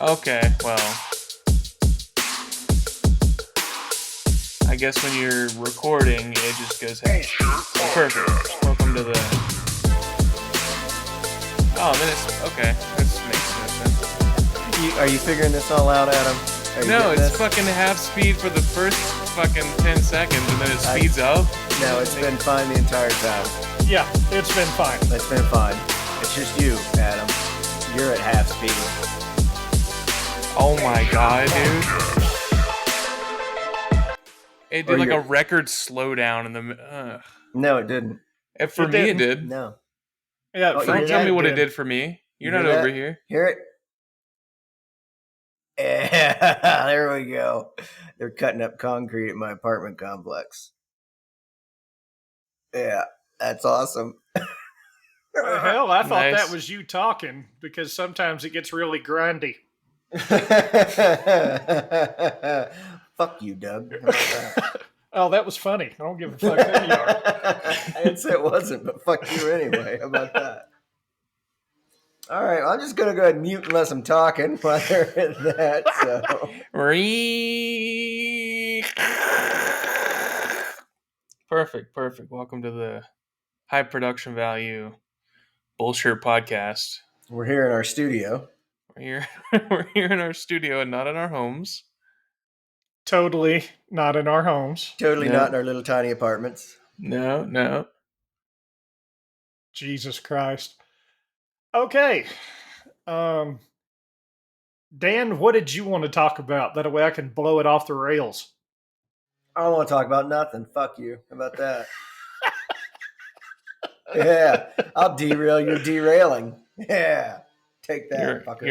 Okay, well, I guess when you're recording, it just goes, hey, perfect. Welcome to the. Oh, then it's okay. This makes no sense. Are you figuring this all out, Adam? Are you No, getting it's this? fucking half speed for the first fucking 10 seconds, and then it speeds up. No, it's been fine the entire time. Yeah, it's been fine. It's been fine. It's just you, Adam. You're at half speed. Oh my god, dude. It did like a record slowdown in the. No, it didn't. For me, it did. No. Yeah, Oh, Don't tell me what it did for me. You're not over here. Hear it? Yeah, there we go. They're cutting up concrete at my apartment complex. Yeah, that's awesome. Hell, I thought Nice. that was you talking because sometimes it gets really grindy. Fuck you, Doug. How about that? Oh, that was funny. I don't give a fuck who you are. I didn't say it wasn't, but fuck you anyway. How about that? All right, I'm just gonna go ahead and mute unless I'm talking while they're at that. So. Perfect. Welcome to the high production value Bullshirt podcast. We're here in our studio. We're here in our studio and not in our homes. Totally not in our homes. Totally not in our little tiny apartments. No. Jesus Christ. Okay. Dan, what did you want to talk about? That way I can blow it off the rails. I don't want to talk about nothing. Fuck you. How about that? Yeah. I'll derail your derailing. Yeah. Take that, fucker.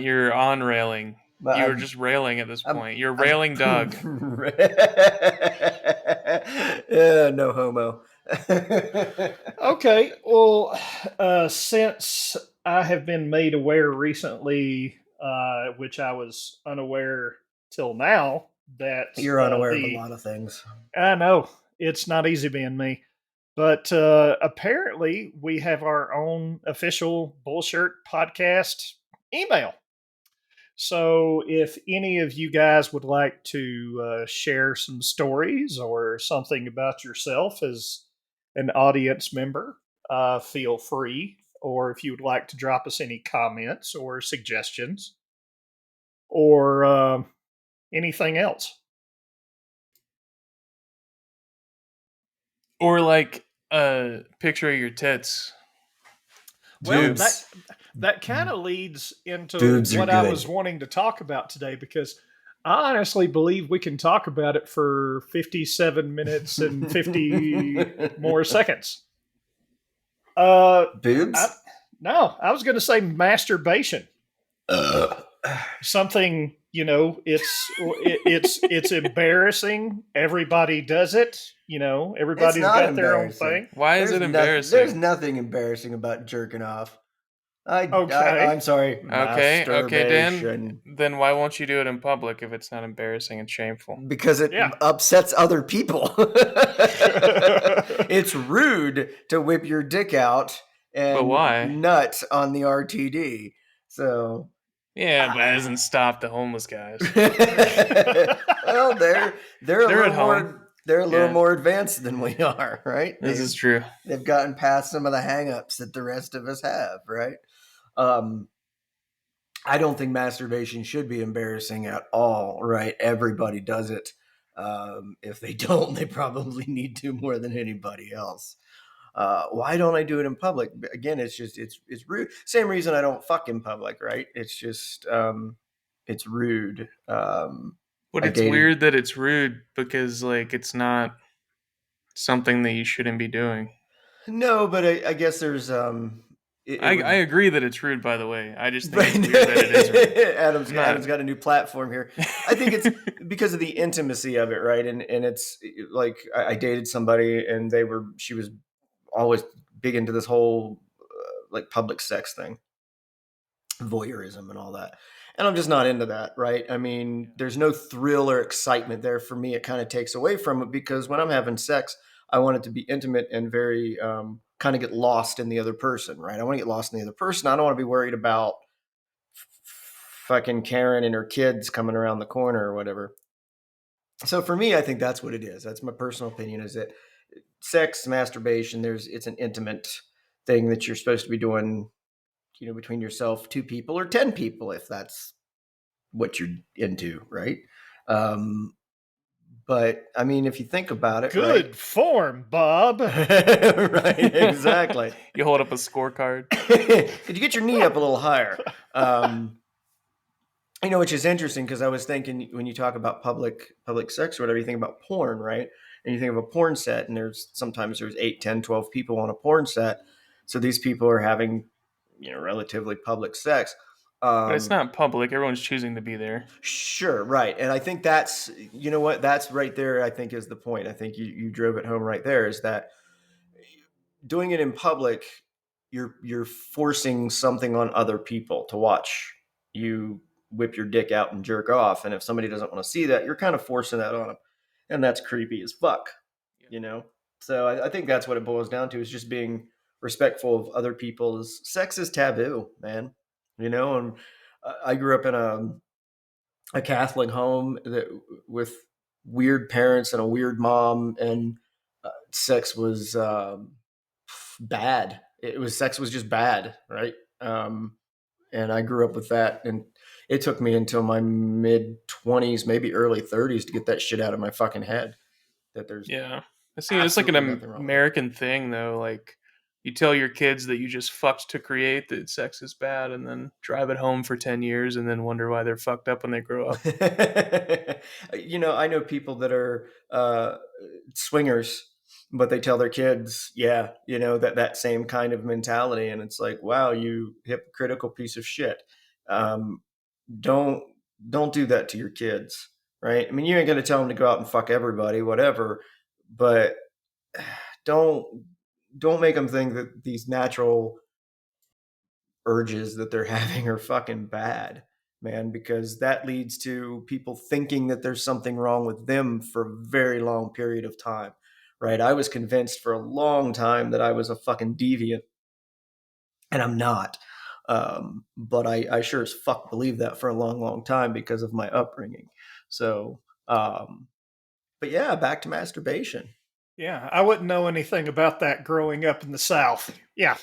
You're on railing. But you were just railing at this point. You're railing Doug. No homo. Okay. Well, since I have been made aware recently, which I was unaware till now, that you're unaware of a lot of things. I know it's not easy being me, but apparently we have our own official Bullshirt podcast email. So if any of you guys would like to share some stories or something about yourself as an audience member, feel free. Or if you would like to drop us any comments or suggestions or anything else. Or like a picture of your tits. Well, that kind of leads into what I was wanting to talk about today, because I honestly believe we can talk about it for 57 minutes and 50 more seconds. Boobs? No, I was going to say masturbation. Something, it's embarrassing. Everybody does it. Everybody's got their own thing. Why is it embarrassing? There's nothing embarrassing about jerking off. I'm sorry. Okay, Dan. Then why won't you do it in public if it's not embarrassing and shameful? Because it upsets other people. It's rude to whip your dick out and nut on the RTD. So yeah, but it doesn't stop the homeless guys. Well, they're at home. They're a little more advanced than we are, right? This is true. They've gotten past some of the hang-ups that the rest of us have, right? I don't think masturbation should be embarrassing at all, right? Everybody does it. If they don't, they probably need to more than anybody else. Why don't I do it in public? Again, it's rude. Same reason I don't fuck in public, right? It's just it's rude. But it's weird that it's rude because it's not something that you shouldn't be doing. No, but I guess there's I agree that it's rude, by the way. I just think it's weird that it is rude. Adam's got a new platform here. I think it's because of the intimacy of it, right? And it's like I dated somebody and she was always big into this whole public sex thing, voyeurism and all that. And I'm just not into that, right? I mean, there's no thrill or excitement there. For me, it kind of takes away from it, because when I'm having sex, I want it to be intimate and very kind of get lost in the other person, right? I want to get lost in the other person. I don't want to be worried about fucking Karen and her kids coming around the corner or whatever. So for me, I think that's what it is. That's my personal opinion. Is that sex, masturbation? It's an intimate thing that you're supposed to be doing, between yourself, two people, or 10 people, if that's what you're into, right? Um, but I mean, if you think about it, right? Good form, Bob. Right, exactly. You hold up a scorecard. Could you get your knee up a little higher? Which is interesting because I was thinking when you talk about public sex or whatever, you think about porn, right? And you think of a porn set, and sometimes there's 8, 10, 12 people on a porn set. So these people are having, relatively public sex. But it's Um, not public. Everyone's choosing to be there. Sure, right. And I think that's, what, that's right there, I think is the point. I think you drove it home right there, is that doing it in public, you're forcing something on other people to watch you whip your dick out and jerk off. And if somebody doesn't want to see that, you're kind of forcing that on them. And that's creepy as fuck, you know? So I think that's what it boils down to, is just being respectful of other people's sex is taboo, man. And I grew up in a Catholic home with weird parents and a weird mom, and sex was bad. Sex was just bad, right? And I grew up with that, and it took me until my mid 20s, maybe early 30s, to get that shit out of my fucking head. That there's Yeah. I see. It's like an absolutely nothing wrong with it. American thing, though. Like, you tell your kids that you just fucked to create, that sex is bad, and then drive it home for 10 years and then wonder why they're fucked up when they grow up. I know people that are swingers, but they tell their kids, yeah, that same kind of mentality, and it's like, wow, you hypocritical piece of shit. Um, don't don't do that to your kids, right? I mean, you ain't gonna tell them to go out and fuck everybody, whatever, but don't don't make them think that these natural urges that they're having are fucking bad, man, because that leads to people thinking that there's something wrong with them for a very long period of time, right? I was convinced for a long time that I was a fucking deviant, and I'm not. But I sure as fuck believed that for a long, long time because of my upbringing. So, but yeah, back to masturbation. Yeah, I wouldn't know anything about that growing up in the South. Yeah.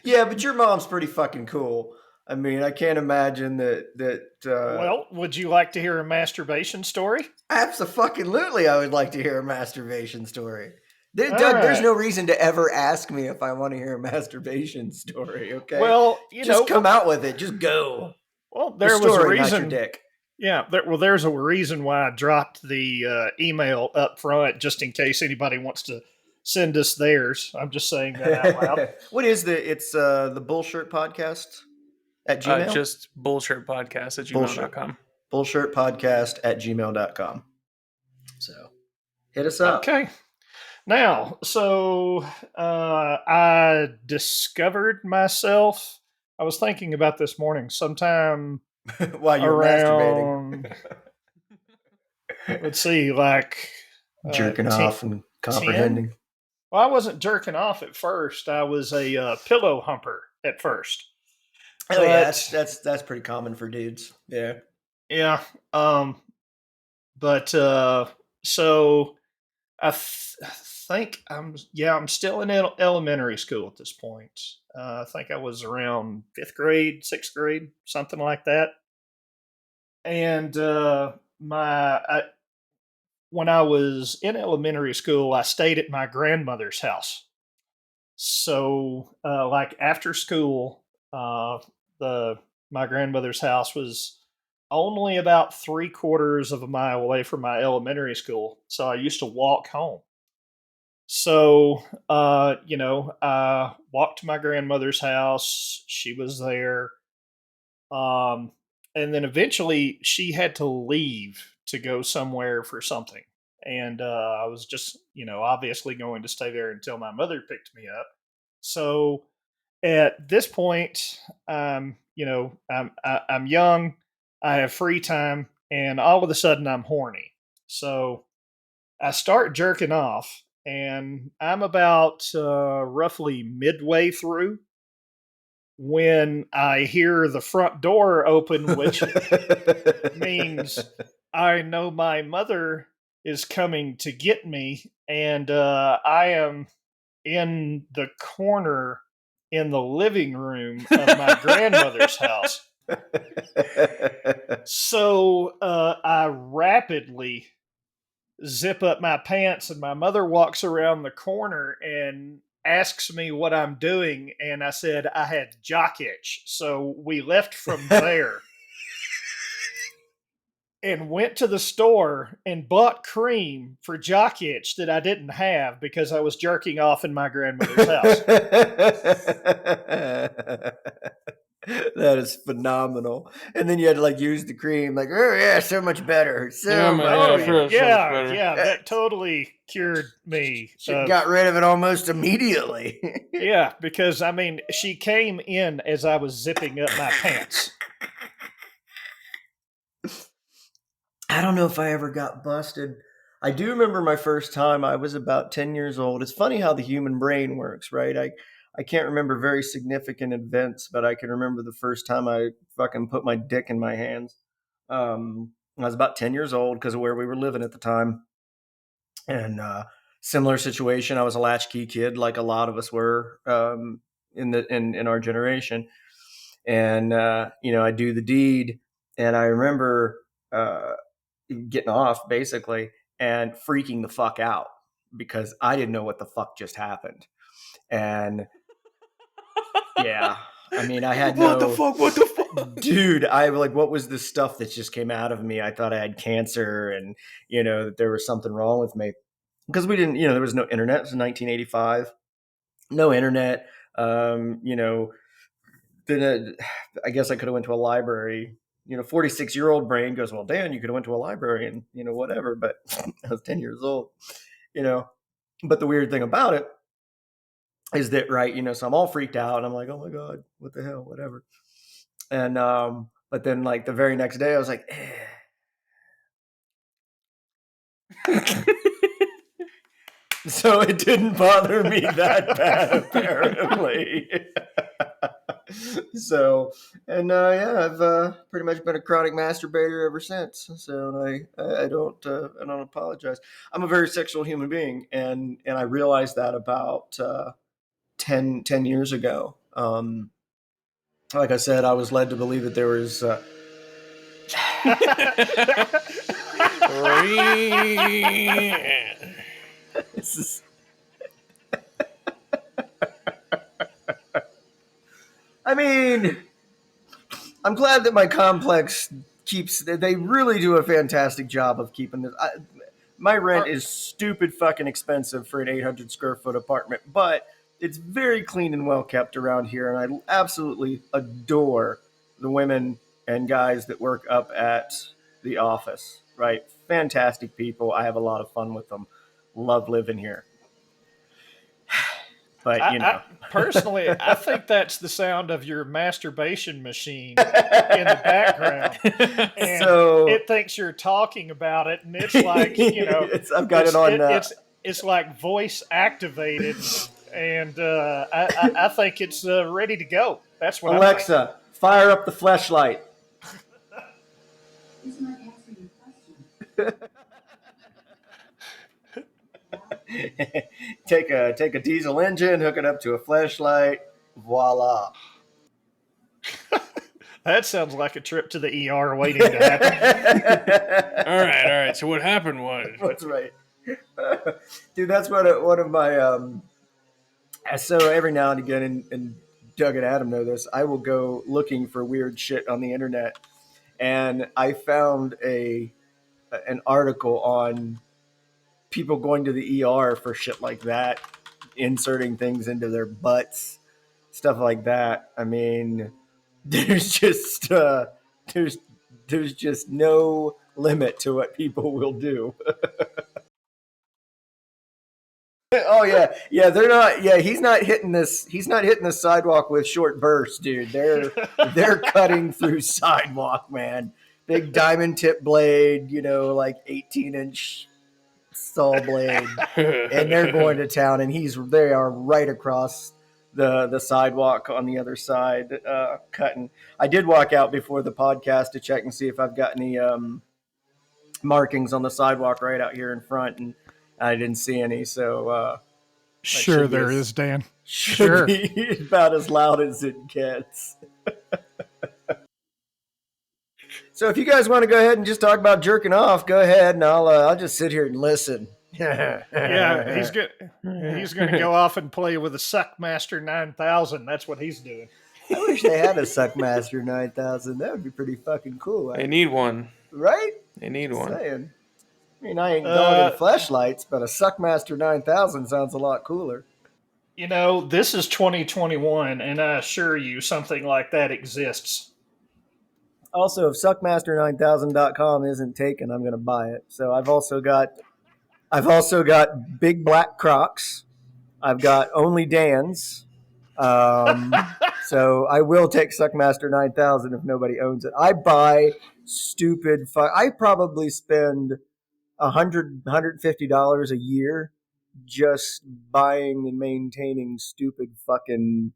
Yeah, but your mom's pretty fucking cool. I mean, I can't imagine that. Well, would you like to hear a masturbation story? Absolutely, I would like to hear a masturbation story. All Doug, there's right. no reason to ever ask me if I want to hear a masturbation story. Okay, Well, just come out with it. Just go. A there was a story, not your reason. dick. Yeah, there's a reason why I dropped the email up front, just in case anybody wants to send us theirs. I'm just saying that out loud. What is it's the Bullshirt podcast at Gmail? Just bullshit podcast at Bullshit. gmail.com. Bullshirt podcast at gmail.com. So hit us up. Okay. Now, so I discovered myself. I was thinking about this morning, sometime While you were around, masturbating, let's see, like jerking 10. off and comprehending. Well, I wasn't jerking off at first. I was a pillow humper at first. Oh yeah, that's pretty common for dudes. Yeah. Yeah. Um, but so I think I'm still in elementary school at this point. I think I was around 5th grade, 6th grade, something like that. And when I was in elementary school, I stayed at my grandmother's house. So, like after school, the my grandmother's house was only about 3/4 of a mile away from my elementary school. So I used to walk home. So, I walked to my grandmother's house. She was there. Um, and then eventually she had to leave to go somewhere for something. And I was just, obviously going to stay there until my mother picked me up. So at this point, I'm young, I have free time, and all of a sudden I'm horny. So I start jerking off, and I'm about roughly midway through, when I hear the front door open, which means I know my mother is coming to get me, and I am in the corner in the living room of my grandmother's house. So I rapidly zip up my pants, and my mother walks around the corner and asks me what I'm doing. And I said I had jock itch. So we left from there and went to the store and bought cream for jock itch that I didn't have because I was jerking off in my grandmother's house. That is phenomenal. And then you had to like use the cream, like, oh yeah, so much better. So much better. Yeah, that totally cured me. She got rid of it almost immediately. Yeah, because I mean, she came in as I was zipping up my pants. I don't know if I ever got busted. I do remember my first time. I was about 10 years old. It's funny how the human brain works, right? I can't remember very significant events, but I can remember the first time I fucking put my dick in my hands. I was about 10 years old because of where we were living at the time. And similar situation. I was a latchkey kid, like a lot of us were in our generation. And I do the deed, and I remember getting off basically and freaking the fuck out because I didn't know what the fuck just happened. And yeah, I mean, I had what the fuck? Dude, I like, what was this stuff that just came out of me? I thought I had cancer and, that there was something wrong with me because we didn't, there was no internet. It was 1985, no internet. Then I guess I could have went to a library. 46-year-old brain goes, well, Dan, you could have went to a library and, whatever. But I was 10 years old, But the weird thing about it is that, right, so I'm all freaked out. And I'm like, oh, my God, what the hell, whatever. And but then, like, the very next day, I was like, So it didn't bother me that bad, apparently. So, and I've pretty much been a chronic masturbator ever since. So I don't apologize. I'm a very sexual human being, and I realized that about 10 years ago. Like I said, I was led to believe that there was. This is. I mean, I'm glad that my complex keeps. They really do a fantastic job of keeping this. My rent is stupid fucking expensive for an 800 square foot apartment, but it's very clean and well kept around here, and I absolutely adore the women and guys that work up at the office. Right, fantastic people. I have a lot of fun with them. Love living here. But personally, I think that's the sound of your masturbation machine in the background, and so it thinks you're talking about it, and it's like I've got it on. It's like voice activated, and I think it's ready to go. That's what Alexa, fire up the fleshlight. This might answer your question. take a diesel engine, hook it up to a flashlight, voila. That sounds like a trip to the ER waiting to happen. All right. So what happened was that's right, dude. That's one of my So every now and again, and Doug and Adam know this, I will go looking for weird shit on the internet, and I found an article on people going to the ER for shit like that, inserting things into their butts, stuff like that. I mean, there's just there's just no limit to what people will do. Oh yeah, they're not. Yeah, he's not hitting this sidewalk with short bursts, dude. They're cutting through sidewalk, man. Big diamond tip blade, like 18-inch saw blade, and they're going to town, and they are right across the sidewalk on the other side cutting. I did walk out before the podcast to check and see if I've got any markings on the sidewalk right out here in front, and I didn't see any. So Sure, there is, Dan. should Sure. be about as loud as it gets. So if you guys want to go ahead and just talk about jerking off, go ahead, and I'll just sit here and listen. Yeah, he's going to go off and play with a Suckmaster 9000. That's what he's doing. I wish they had a Suckmaster 9000. That would be pretty fucking cool. They need one. Right? They need Just one. saying. I mean, I ain't going in fleshlights, but a Suckmaster 9000 sounds a lot cooler. You know, this is 2021, and I assure you something like that exists. Also, if suckmaster9000.com isn't taken, I'm going to buy it. So I've also got Big Black Crocs. I've got Only Dan's. So I will take Suckmaster 9000 if nobody owns it. I buy stupid. I probably spend $150 a year just buying and maintaining stupid fucking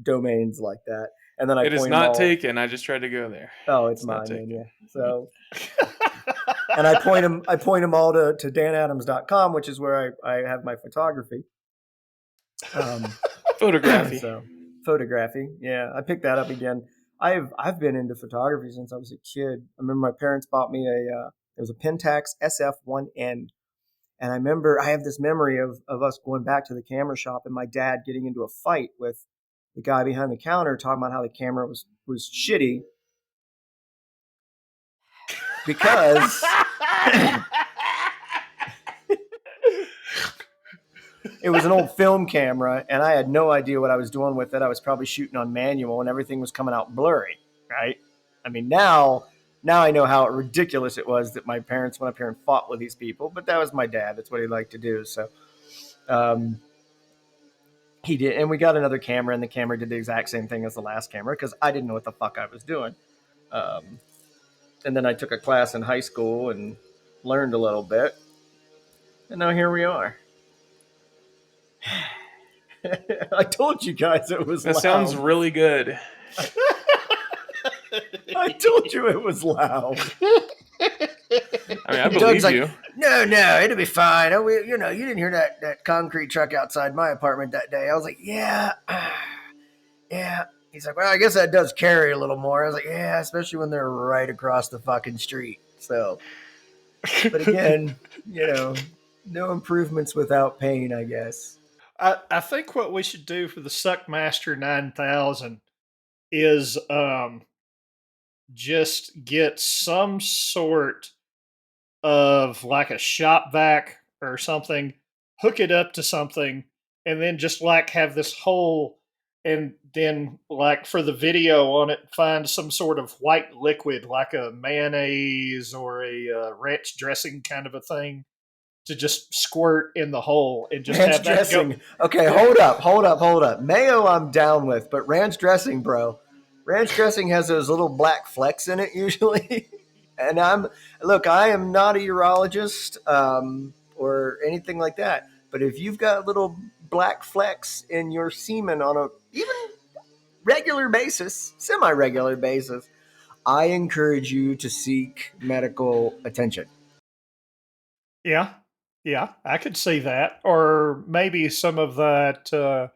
domains like that. And then It is not taken. I just tried to go there. Oh, it's mine, man, yeah. So, and I point them all to danadams.com, which is where I have my photography. Photography. So, photography, yeah. I picked that up again. I've been into photography since I was a kid. I remember my parents bought me it was a Pentax SF1N. And I remember I have this memory of us going back to the camera shop and my dad getting into a fight with the guy behind the counter talking about how the camera was shitty because it was an old film camera and I had no idea what I was doing with it. I was probably shooting on manual and everything was coming out blurry, right? I mean, now I know how ridiculous it was that my parents went up here and fought with these people, but that was my dad. That's what he liked to do. So, he did, and we got another camera, and the camera did the exact same thing as the last camera because I didn't know what the fuck I was doing. And then I took a class in high school and learned a little bit, and now here we are. I told you guys it was That loud. sounds really good. I told you it was loud. I mean, I Doug's believe like, you. No, it'll be fine. Oh, you didn't hear that concrete truck outside my apartment that day. I was like, yeah. He's like, well, I guess that does carry a little more. I was like, yeah, especially when they're right across the fucking street. So, but again, no improvements without pain, I guess. I think what we should do for the Suckmaster 9000 is just get some sort of like a shop vac or something, hook it up to something, and then just like have this hole, and then like for the video on it, find some sort of white liquid like a mayonnaise or a ranch dressing kind of a thing to just squirt in the hole and just ranch have that dressing. go. Okay, hold up. Mayo I'm down with, but ranch dressing, bro. Ranch dressing has those little black flecks in it usually. And I am not a urologist or anything like that. But if you've got little black flecks in your semen on a even regular basis, semi-regular basis, I encourage you to seek medical attention. Yeah, I could see that. Or maybe some of that,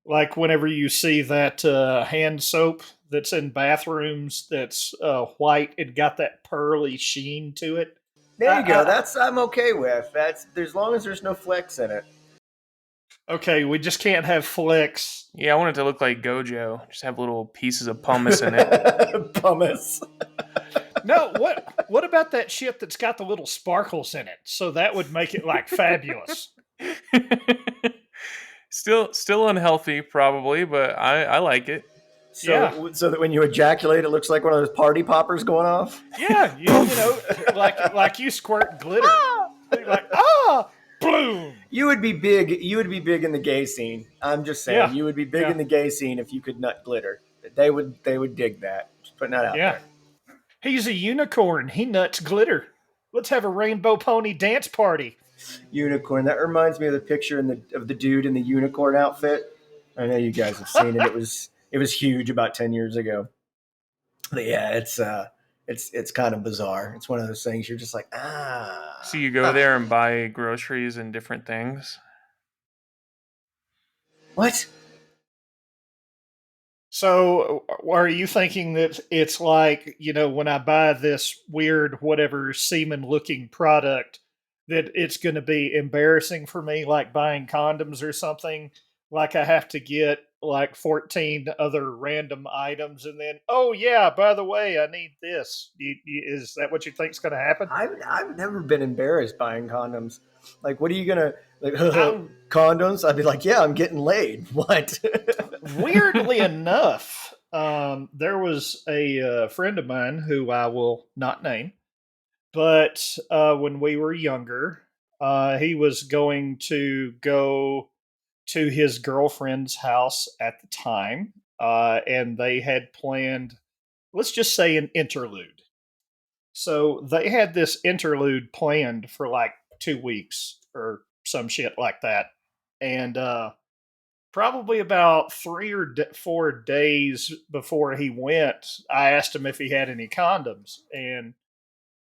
like whenever you see that hand soap that's in bathrooms that's white and got that pearly sheen to it. There you go. That's I'm okay with. That's as long as there's no flecks in it. Okay, we just can't have flecks. Yeah, I want it to look like Gojo. Just have little pieces of pumice in it. Pumice. No, what about that shit that's got the little sparkles in it? So that would make it like fabulous. Still unhealthy, probably, but I like it. So that when you ejaculate, it looks like one of those party poppers going off. Yeah, you know, like you squirt glitter. Like boom. You would be big in the gay scene. I'm just saying, Yeah. You would be big in the gay scene if you could nut glitter. They would dig that. Just putting that out there. He's a unicorn. He nuts glitter. Let's have a rainbow pony dance party. Unicorn. That reminds me of the picture of the dude in the unicorn outfit. I know you guys have seen it. It was huge about 10 years ago. But yeah, it's kind of bizarre. It's one of those things you're just like, So you go there and buy groceries and different things. what? So, are you thinking that it's like, when I buy this weird, whatever semen looking product, that it's going to be embarrassing for me, like buying condoms or something? Like I have to get like 14 other random items and then, oh, yeah, by the way, I need this. Is that what you think's going to happen? I've never been embarrassed buying condoms. Like, what are you gonna like? I'm Condoms? I'd be like, yeah, I'm getting laid. What? weirdly enough, there was a friend of mine who I will not name, but when we were younger, he was going to go to his girlfriend's house at the time, and they had planned, let's just say, an interlude. So they had this interlude planned for like 2 weeks or some shit like that. And probably about 3 or 4 days before he went, I asked him if he had any condoms. And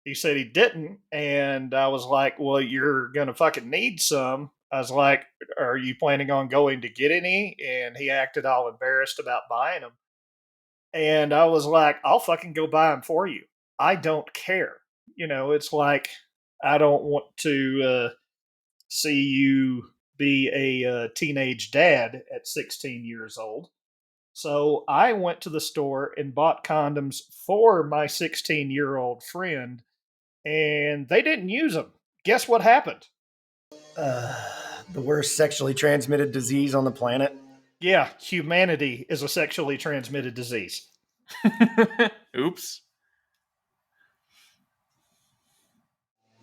he said he didn't. And I was like, well, you're going to fucking need some. I was like, are you planning on going to get any? And he acted all embarrassed about buying them. And I was like, I'll fucking go buy them for you. I don't care. It's like, I don't want to see you be a teenage dad at 16 years old. So I went to the store and bought condoms for my 16-year-old friend, and they didn't use them. Guess what happened? The worst sexually transmitted disease on the planet. Yeah, humanity is a sexually transmitted disease. Oops.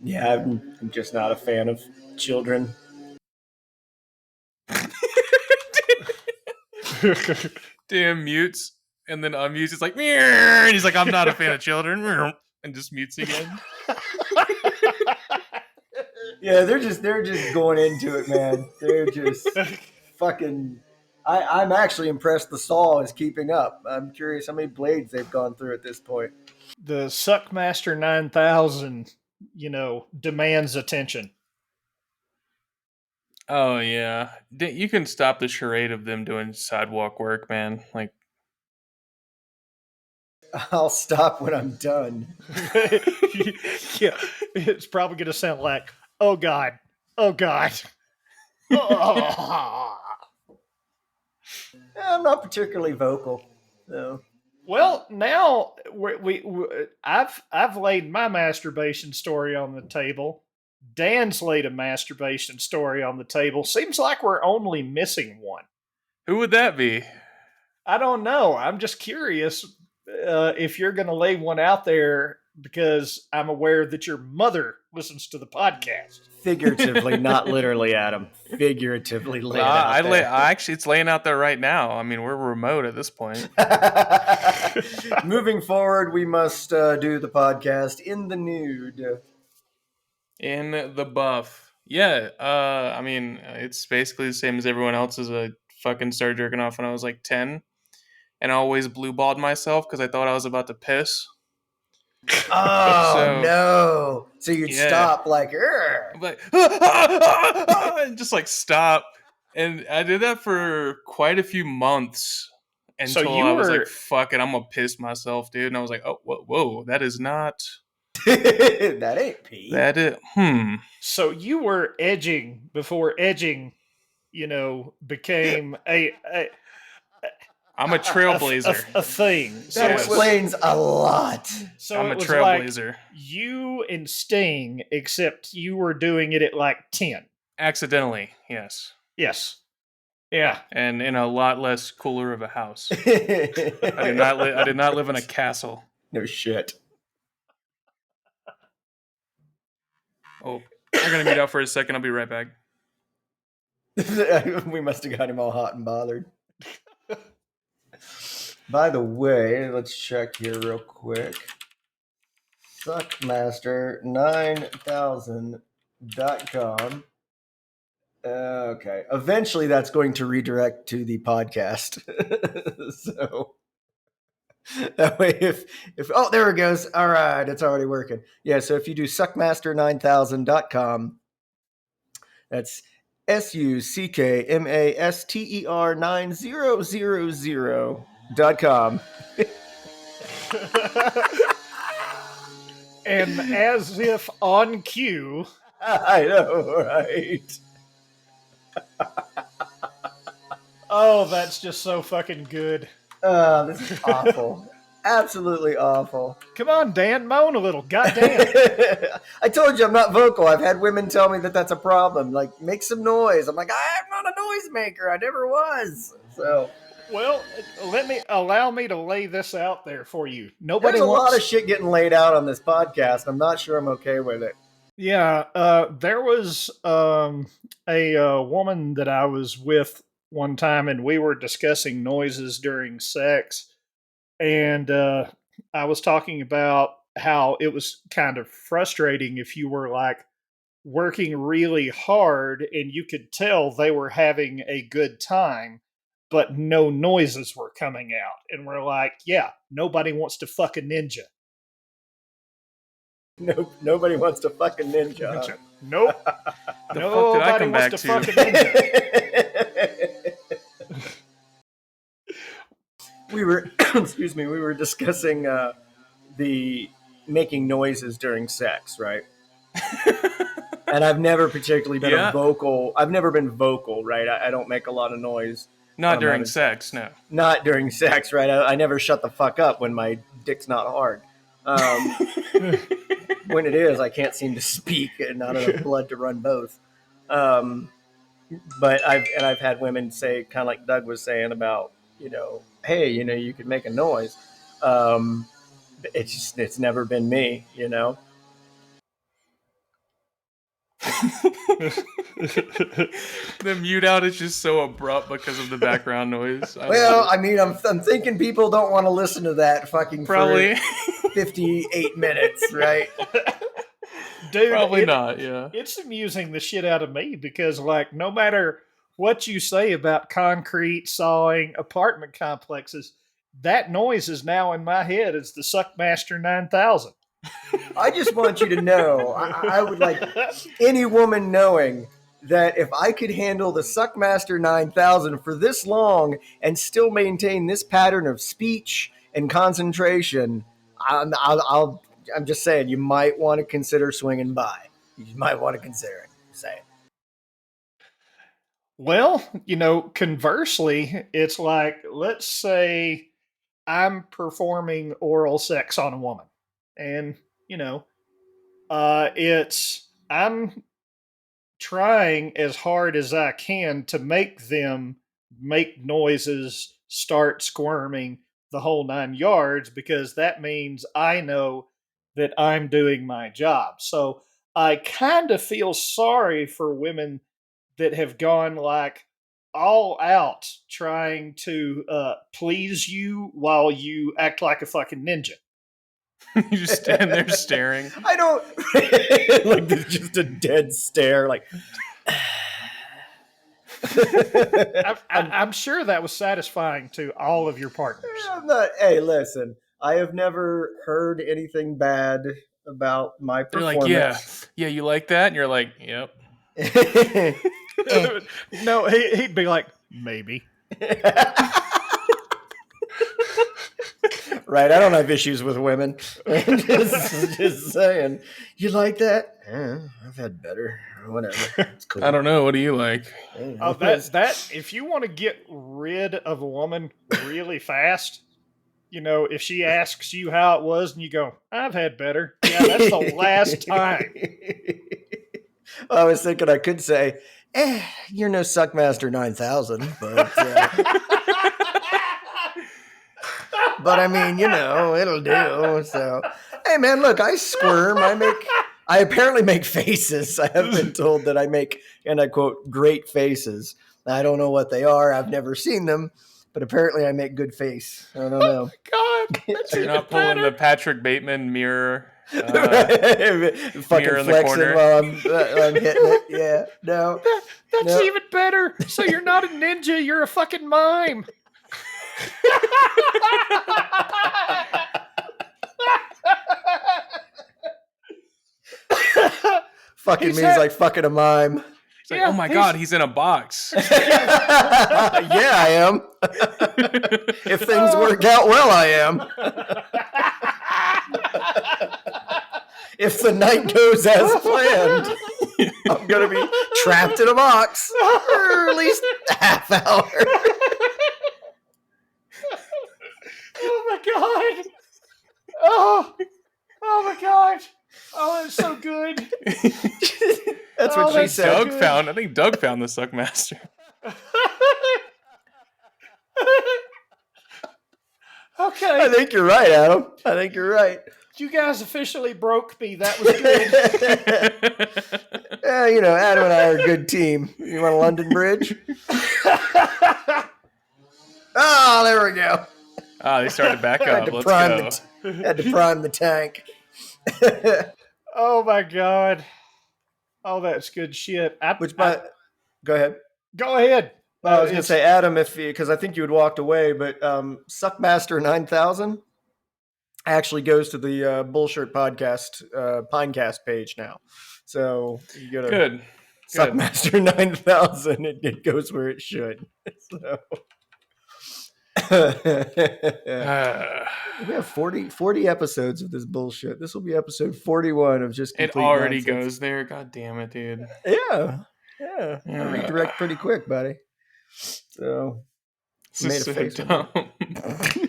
Yeah, I'm just not a fan of children. Damn mutes. And then unmutes. It's like, "Meow," and he's like, I'm not a fan of children. Meow, and just mutes again. Yeah, they're just going into it, man. They're just fucking. I'm actually impressed the saw is keeping up. I'm curious how many blades they've gone through at this point. The Suckmaster 9000, demands attention. Oh, yeah. You can stop the charade of them doing sidewalk work, man. Like, I'll stop when I'm done. Yeah, it's probably going to sound like, oh God, oh God. Oh. I'm not particularly vocal, so. Well, now I've laid my masturbation story on the table. Dan's laid a masturbation story on the table. Seems like we're only missing one. who would that be? I don't know. I'm just curious if you're going to lay one out there because I'm aware that your mother listens to the podcast. Figuratively, not literally, Adam. Figuratively lay it I out there. actually, it's laying out there right now. I mean, we're remote at this point. Moving forward, we must do the podcast in the nude. In the buff. Yeah, I mean, it's basically the same as everyone else's. I fucking started jerking off when I was like 10. And I always blue balled myself because I thought I was about to piss. Oh, no. So you'd Yeah. stop like, "Urgh." I'm like, and just like stop. And I did that for quite a few months until you I was were- like, fuck it, I'm gonna piss myself, dude. And I was like, oh, whoa, that is not. That ain't pee. That is, So you were edging before edging, became I'm a trailblazer. a thing. That So Yes. explains a lot. so I'm it a was trailblazer. like you and Sting, except you were doing it at like 10. Accidentally, yes. Yes. Yeah. And in a lot less cooler of a house. I I did not live in a castle. No shit. Oh, I'm gonna mute out for a second. I'll be right back. We must have got him all hot and bothered. By the way, let's check here real quick. Suckmaster 9000 suckmaster9000.com. Okay. Eventually, that's going to redirect to the podcast. So that way, if oh, there it goes. All right, it's already working. Yeah. So if you do suckmaster9000.com, that's suckmaster9000.com. And as if on cue, I know, right? oh, that's just so fucking good. This is awful. Absolutely awful. Come on, Dan, moan a little. Goddamn. I told you I'm not vocal. I've had women tell me that that's a problem. Like, make some noise. I'm like, I'm not a noisemaker. I never was. So, Well, allow me to lay this out there for you. Nobody there's a wants lot of shit getting laid out on this podcast. I'm not sure I'm okay with it. Yeah, there was a woman that I was with one time, and we were discussing noises during sex, and I was talking about how it was kind of frustrating if you were like working really hard and you could tell they were having a good time, but no noises were coming out, and we're like, yeah, nobody wants to fuck a ninja. No, nobody wants to fucking ninja. Nope. The fuck did I Nobody come wants back to to? fuck a ninja. We were, excuse me, we were discussing the making noises during sex, right? And I've never particularly been Yeah. a vocal. I've never been vocal, right? I don't make a lot of noise. Not I'm during having sex, no. Not during sex, right? I never shut the fuck up when my dick's not hard. When it is, I can't seem to speak and not enough blood to run both. But I've had women say, kind of like Doug was saying about, hey, you could make a noise. It's never been me, The mute out is just so abrupt because of the background noise. Well, I mean, I'm thinking people don't want to listen to that fucking probably, for 58 minutes, right? Dude, probably not. Yeah. It's amusing the shit out of me because, like, no matter what you say about concrete sawing apartment complexes, that noise is now in my head. It's the Suckmaster 9000. I just want you to know, I would like any woman knowing that if I could handle the Suckmaster 9000 for this long and still maintain this pattern of speech and concentration, I'm just saying, you might want to consider swinging by. You might want to consider it. Say it. Well, conversely, it's like, let's say I'm performing oral sex on a woman, and I'm trying as hard as I can to make them make noises, start squirming, the whole 9 yards, because that means I know that I'm doing my job. So I kind of feel sorry for women that have gone like all out trying to please you while you act like a fucking ninja. You just stand there staring. I don't like there's just a dead stare, like. I'm sure that was satisfying to all of your partners. I'm not. Hey, listen. I have never heard anything bad about my They're performance. like, yeah, you like that? And you're like, yep. No, he'd be like, maybe. Right, I don't have issues with women. just saying. You like that? Yeah, I've had better. Whatever. It's cool. I don't know. What do you like? Oh, that if you want to get rid of a woman really fast, if she asks you how it was and you go, I've had better. Yeah, that's the last time. I was thinking I could say, you're no Suckmaster 9000, but but I mean, it'll do. So, hey man, look, I squirm. I apparently make faces. I have been told that I make, and I quote, great faces. I don't know what they are. I've never seen them, but apparently I make good face. I don't know. God, So you're not pulling the Patrick Bateman mirror Fucking Mirror in the flexing corner. while I'm hitting it. Yeah, no, That's no. even better. So you're not a ninja, you're a fucking mime. Fucking means like fucking a mime. He's like, oh my god, he's in a box. Yeah, I am. If things work out well, I am. If the night goes as planned, I'm gonna be trapped in a box for at least a half hour. Oh my god. Oh my god. Oh, that's so good. That's what she that's said. so Doug I think Doug found the Suckmaster. Okay. I think you're right, Adam. I think you're right. You guys officially broke me. That was good. Yeah, you know, Adam and I are a good team. You want a London Bridge? Oh, there we go. They started back Had up. to Let's prime go. had to prime the tank. Oh my god. Oh, that's good shit. Go ahead. Go ahead. I was gonna say, Adam, because I think you had walked away, but Suckmaster 9000 actually goes to the Bullshirt podcast Pinecast page now. So you go to Good. Suckmaster 9000, it goes where it should. So. We have 40 episodes of this bullshit. This will be episode 41 of just It complete already nonsense. goes there. God damn it, dude. Yeah. I redirect pretty quick, buddy. So This made is a so face. dumb. I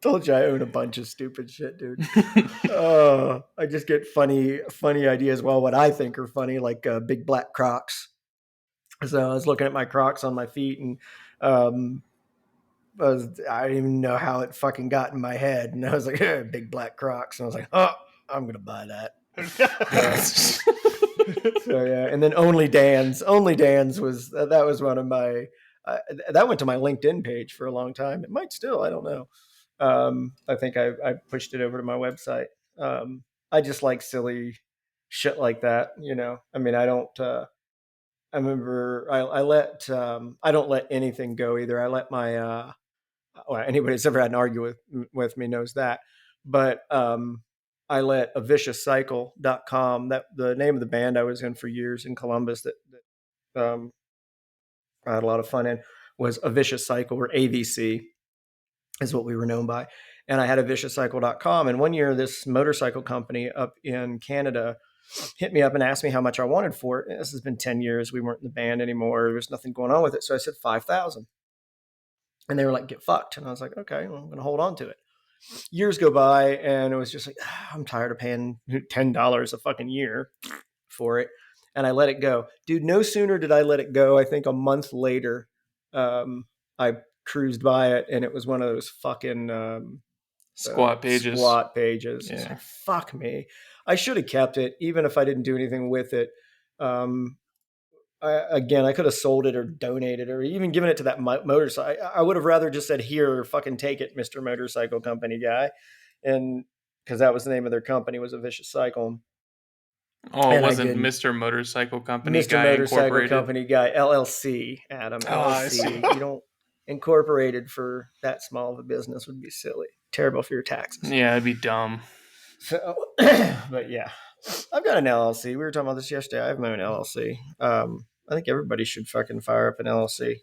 told you I own a bunch of stupid shit, dude. I just get funny ideas. Well, what I think are funny, like big black Crocs. So I was looking at my Crocs on my feet, and I didn't even know how it fucking got in my head. And I was like, big black Crocs. And I was like, oh, I'm going to buy that. So, yeah. And then Only Dan's was, that was one of my, that went to my LinkedIn page for a long time. It might still, I don't know. I think I pushed it over to my website. I just like silly shit like that. You know, I mean, I don't, I remember I don't let anything go either. I let my, well, anybody that's ever had an argument with me knows that, but I let aviciousycle.com, that the name of the band I was in for years in Columbus that I had a lot of fun in, was A Vicious Cycle, or AVC is what we were known by. And I had aviciousycle.com. And one year this motorcycle company up in Canada hit me up and asked me how much I wanted for it. And this has been 10 years. We weren't in the band anymore. There was nothing going on with it. So I said 5,000. And they were like, get fucked. And I was like, okay, well, I'm going to hold on to it. Years go by, and it was just like, I'm tired of paying $10 a fucking year for it. And I let it go. Dude, no sooner did I let it go, I think a month later, I cruised by it, and it was one of those fucking Squat pages. Yeah. It's like, fuck me. I should have kept it, even if I didn't do anything with it. I could have sold it or donated or even given it to that motorcycle. I would have rather just said, here, fucking take it, Mr. Motorcycle Company guy. And because that was the name of their company, was A Vicious Cycle. Oh, it wasn't Mr. Motorcycle Company Mr. Guy Motorcycle Incorporated? Company Guy, LLC, Adam. LLC. You don't, incorporated for that small of a business would be silly. Terrible for your taxes. Yeah, it'd be dumb. So, but yeah. I've got an LLC. We were talking about this yesterday. I have my own LLC. I think everybody should fucking fire up an LLC.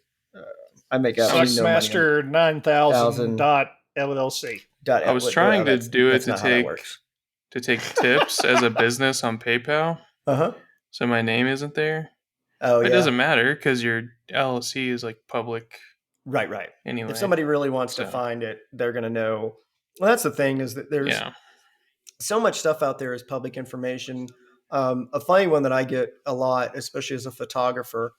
I make Suckmaster 9000 .llc. I was trying to do it to take tips as a business on PayPal. So my name isn't there. Oh, It doesn't matter because your LLC is like public. Right. Anyway, if somebody really wants to find it, they're going to know. Well, that's the thing, is that there's so much stuff out there as public information. A funny one that I get a lot, especially as a photographer,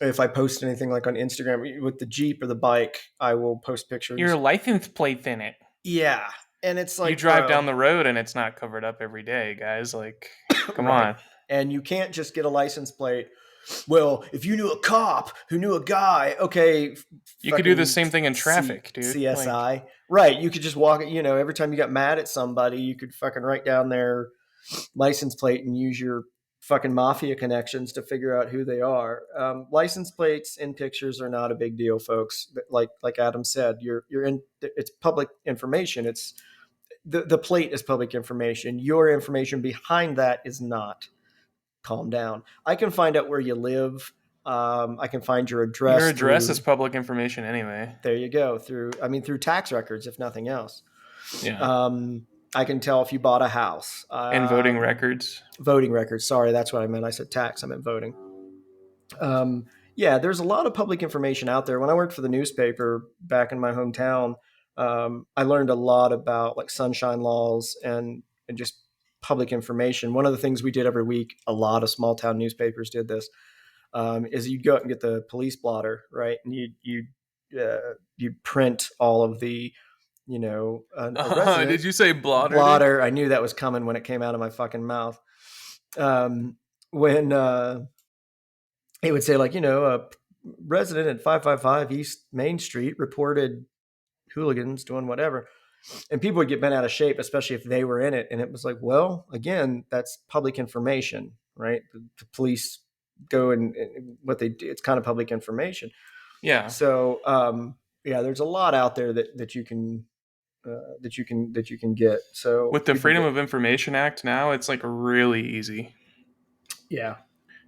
if I post anything like on Instagram with the Jeep or the bike, I will post pictures. Your license plate's in it. Yeah. And it's like, you drive down the road and it's not covered up every day, guys. Like, come on. And you can't just get a license plate Well, if you knew a cop who knew a guy, okay, You could do the fucking same thing in traffic, dude. Like, CSI, right? You could just walk. Every time you got mad at somebody, you could fucking write down their license plate and use your fucking mafia connections to figure out who they are. License plates and pictures are not a big deal, folks. Like Adam said, you're in. It's public information. It's the plate is public information. Your information behind that is not. Calm down. I can find out where you live. I can find your your address address is through. public information anyway. There you go. Through tax records, if nothing else. Yeah. Um, I can tell if you bought a house. And voting records. Voting records. Sorry, that's what I meant. I said tax. I meant voting. Um, yeah, there's a lot of public information out there. When I worked for the newspaper back in my hometown, I learned a lot about like sunshine laws and just public information. One of the things we did every week, a lot of small town newspapers did this, is you'd go out and get the police blotter, right? And you print all of the, a resident Did you say blotter, dude? blotter. I knew that was coming when it came out of my fucking mouth. When it would say like, a resident at 555 East Main Street reported hooligans doing whatever. And people would get bent out of shape, especially if they were in it. And it was like, well, again, that's public information, right? The police go and what they do, it's kind of public information. Yeah. So, yeah, there's a lot out there that you can that you can get. So With the people Freedom get, of Information Act now, it's like really easy. yeah,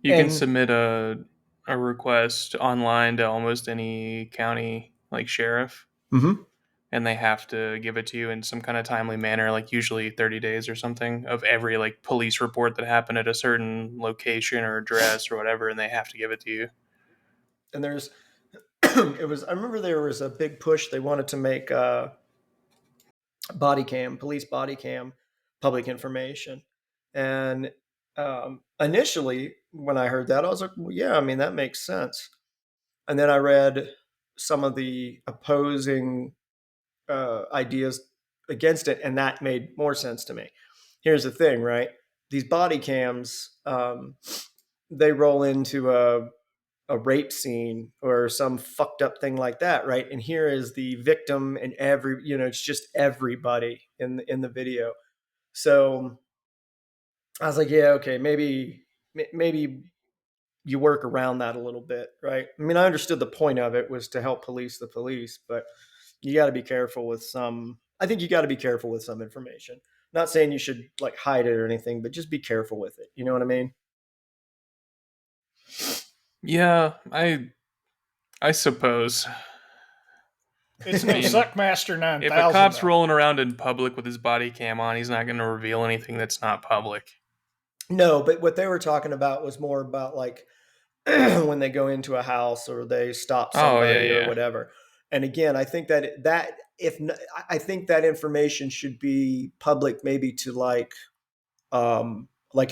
You can and submit a request online to almost any county like sheriff, mhm. and they have to give it to you in some kind of timely manner, like usually 30 days or something, of every like police report that happened at a certain location or address or whatever, and they have to give it to you. And there's it was. I remember there was a big push. They wanted to make police body cam, public information. And initially, when I heard that, I was like, well, yeah, I mean, that makes sense. And then I read some of the opposing ideas against it, and that made more sense to me. Here's the thing, right? These body cams, they roll into a rape scene or some fucked up thing like that, right? And here is the victim and it's just everybody in the video. So I was like, yeah, okay, maybe you work around that a little bit, right? I mean, I understood the point of it was to help police the police, but you got to be careful with some. I think you got to be careful with some information. Not saying you should like hide it or anything, but just be careful with it. You know what I mean? Yeah, I suppose. It's I no mean, Suckmaster if a 9000 cop's though. rolling around in public with his body cam on, he's not going to reveal anything that's not public. No, but what they were talking about was more about like when they go into a house or they stop Oh yeah, somebody or yeah, whatever. And again, I think that if I think that information should be public, maybe to like an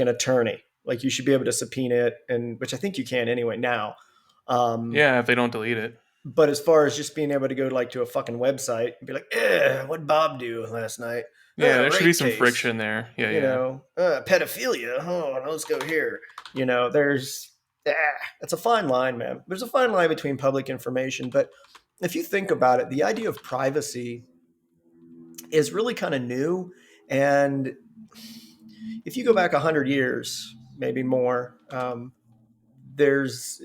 attorney, like you should be able to subpoena it, and which I think you can anyway now. Um, yeah. If they don't delete it, but as far as just being able to go like to a fucking website and be like, what'd Bob do last night? yeah, there should be Rape some case, friction there. Yeah, yeah. pedophilia. Oh, let's go here. There's it's a fine line, man. There's a fine line between public information, but if you think about it, the idea of privacy is really kind of new. And if you go back 100 years, maybe more, there's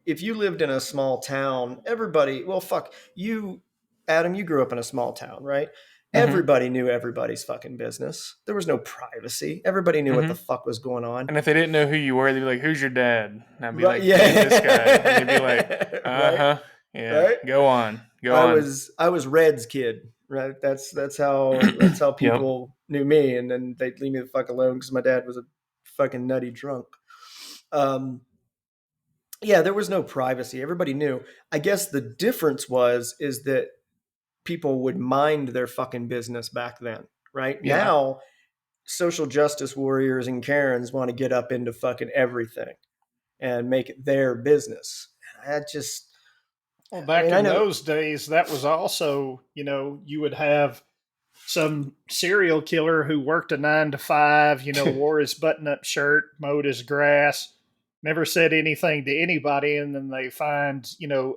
if you lived in a small town, everybody, well, fuck you, Adam, you grew up in a small town, right? Mm-hmm. Everybody knew everybody's fucking business. There was no privacy. Everybody knew what the Mm-hmm. fuck was going on. And if they didn't know who you were, they'd be like, "Who's your dad?" And I'd be Right? like, "This guy," and they'd be like, Yeah. "Uh Right? huh, yeah, Right? go on, go I on." was I was Red's kid, right? That's how Yep. people knew me, and then they'd leave me the fuck alone because my dad was a fucking nutty drunk. Um, yeah, there was no privacy. Everybody knew. I guess the difference is that people would mind their fucking business back then, right? Yeah. Now, social justice warriors and Karens want to get up into fucking everything and make it their business. I just, Well, I back mean, I in know, those days, that was also, you would have some serial killer who worked a 9 to 5, wore his button up shirt, mowed his grass, never said anything to anybody, and then they find,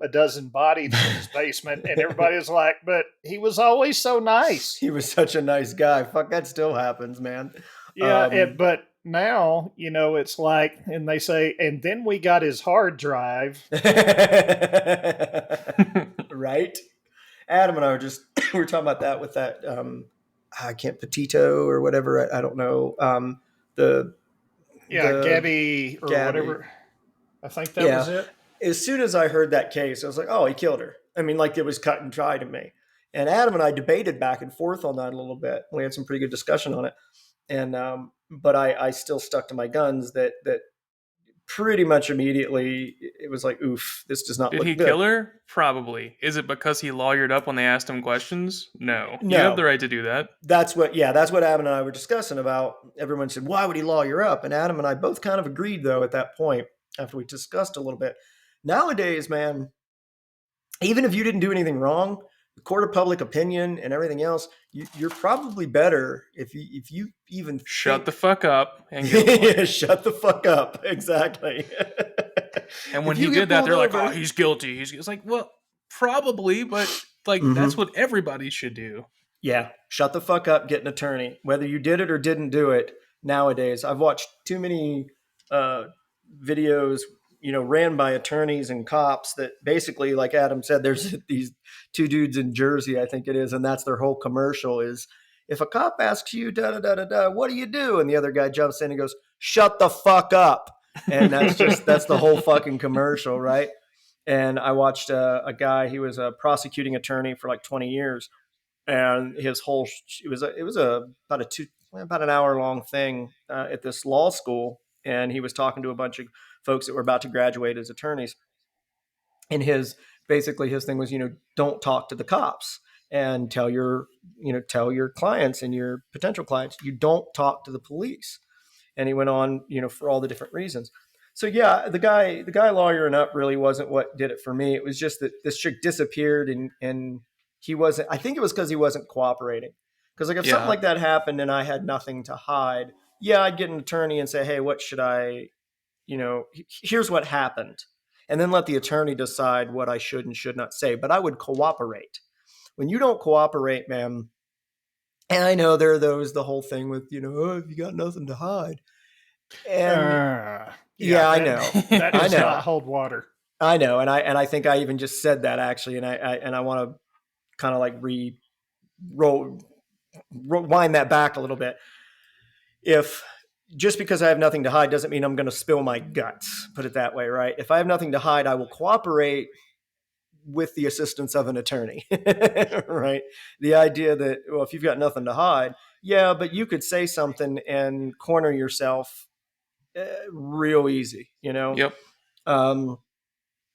a dozen bodies in his basement, and everybody was like, but he was always so nice. He was such a nice guy. Fuck, that still happens, man. Yeah, Um, but now, it's like, and they say, and then we got his hard drive. right? Adam and I were just we were talking about that with that I can't Petito or whatever. I don't know. The Yeah, the Gabby or Gabby. whatever. I think that was Yeah. it. As soon as I heard that case, I was like, oh, he killed her. I mean, like it was cut and dry to me. And Adam and I debated back and forth on that a little bit. We had some pretty good discussion on it. And but I still stuck to my guns that pretty much immediately it was like, oof, this does not Did look he good. kill her? Probably. Is it because he lawyered up when they asked him questions? No. You have the No, right to do that. that's what Adam and I were discussing about. Everyone said, why would he lawyer up? And Adam and I both kind of agreed though at that point after we discussed a little bit. Nowadays, man, even if you didn't do anything wrong, the court of public opinion and everything else, you're probably better if you even Shut the think. fuck up and get a lawyer. Shut the fuck up. Exactly. And when If he you did get that, pulled they're like, "Oh, over, he's guilty." It's like, well, probably, but like that's Mhm. what everybody should do. Yeah, shut the fuck up, get an attorney. Whether you did it or didn't do it, nowadays, I've watched too many uh, videos, ran by attorneys and cops that basically, like Adam said, there's these two dudes in Jersey, I think it is, and that's their whole commercial is if a cop asks you, da da da da da, what do you do? And the other guy jumps in and goes, shut the fuck up. And that's the whole fucking commercial, right? And I watched a guy, he was a prosecuting attorney for like 20 years and his whole it was about about an hour long thing at this law school, and he was talking to a bunch of folks that were about to graduate as attorneys, and his basically his thing was don't talk to the cops and tell your clients and your potential clients you don't talk to the police. And he went on, for all the different reasons. So yeah, the guy lawyering up really wasn't what did it for me. It was just that this chick disappeared, and he wasn't. I think it was because he wasn't cooperating. Because like if something Yeah. like that happened and I had nothing to hide, yeah, I'd get an attorney and say, hey, what should I, here's what happened, and then let the attorney decide what I should and should not say. But I would cooperate. When you don't cooperate, man, and I know there are those the whole thing with oh, if you got nothing to hide. And Yeah, yeah, I that know. that I does know. not hold water. I know. And I think I even just said that actually. And I want to kind of like roll, wind that back a little bit. If just because I have nothing to hide doesn't mean I'm going to spill my guts, put it that way, right? If I have nothing to hide, I will cooperate with the assistance of an attorney, right? The idea that, well, if you've got nothing to hide, yeah, but you could say something and corner yourself real easy, Yep. Um,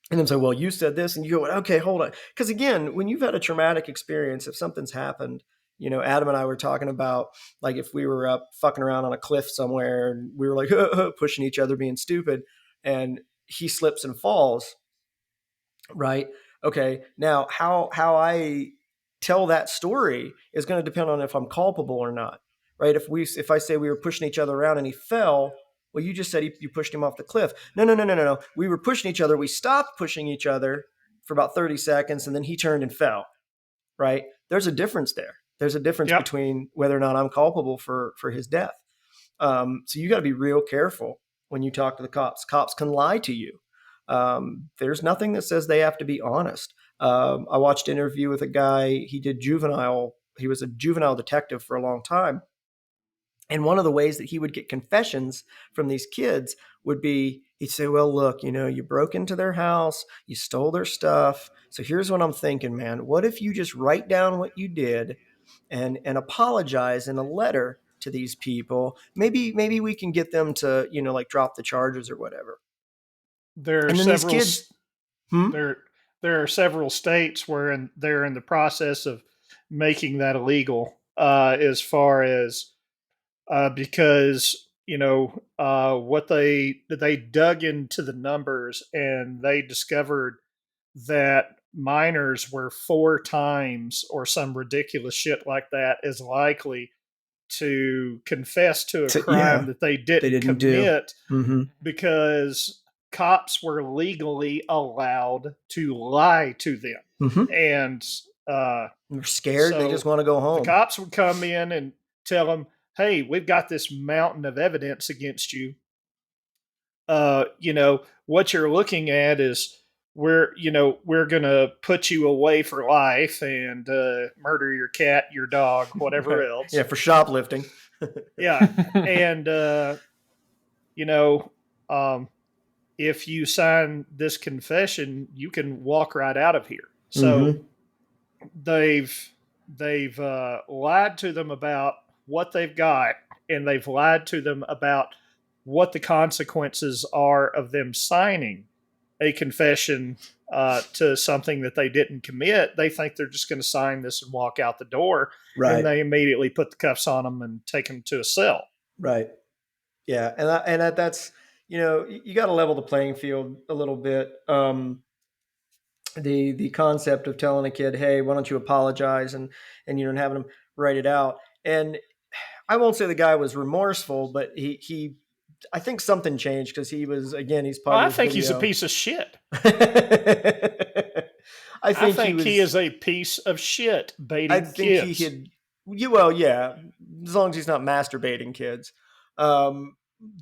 and then say, well, you said this, and you go, okay, hold on. Because again, when you've had a traumatic experience, if something's happened, Adam and I were talking about like if we were up fucking around on a cliff somewhere and we were like pushing each other, being stupid, and he slips and falls, right? Okay, now how I tell that story is going to depend on if I'm culpable or not, right? If I say we were pushing each other around and he fell, well, you just said you pushed him off the cliff. No, no, no, no, no, no. We were pushing each other. We stopped pushing each other for about 30 seconds, and then he turned and fell, right? There's a difference there. There's a difference Yep. between whether or not I'm culpable for his death. So you got to be real careful when you talk to the cops. Cops can lie to you. There's nothing that says they have to be honest. I watched an interview with a guy. He was a juvenile detective for a long time. And one of the ways that he would get confessions from these kids would be he'd say, well, look, you broke into their house, you stole their stuff. So here's what I'm thinking, man. What if you just write down what you did and apologize in a letter to these people? Maybe we can get them to, like drop the charges or whatever. There are And then these several kids, hmm? there there are several states where they're in the process of making that illegal. As far as because what they dug into the numbers, and they discovered that minors were 4 times or some ridiculous shit like that as likely to confess to a crime Yeah, that they they didn't didn't do. commit, Mm-hmm. because cops were legally allowed to lie to them. Mm-hmm. And They're scared. They just so want to go the home. cops would come in and tell them, hey, we've got this mountain of evidence against you. What you're looking at is we're gonna put you away for life and murder your cat, your dog, whatever Yeah, else. for shoplifting. Yeah, and you know, um, if you sign this confession, you can walk right out of here. So Mm-hmm. they've they've lied to them about what they've got, and they've lied to them about what the consequences are of them signing a confession to something that they didn't commit. They think they're just going to sign this and walk out the door, and Right. they immediately put the cuffs on them and take them to a cell. Right. Yeah, and that's you got to level the playing field a little bit. The concept of telling a kid, hey, why don't you apologize, and having them write it out. And I won't say the guy was remorseful, but he I think something changed because he's Well, part of I this think he's a video. piece of shit. I I think think he is a piece of shit I baiting think he kids. had. Well, yeah, as long as he's not masturbating kids. Um,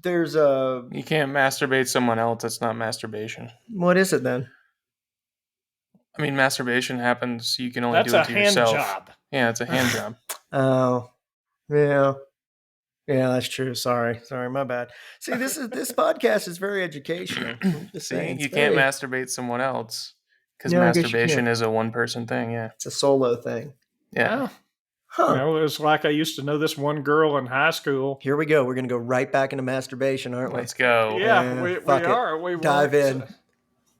there's a You can't masturbate someone else. That's not masturbation. What is it then? I mean, masturbation happens. You can only That's do it a to hand yourself. job. Yeah, it's a hand job. Oh, yeah. Yeah, that's true. Sorry, my bad. See, this podcast is very educational. I'm just See, saying, you can't masturbate someone else because No, I guess you masturbation can't. is a one-person thing. Yeah, It's a solo thing. yeah. Well, Huh. it's like I used to know this one girl in high school. Here we go. We're gonna go right back into masturbation, aren't we? Let's go. Yeah, Yeah, we fuck it. are. We Dive weren't.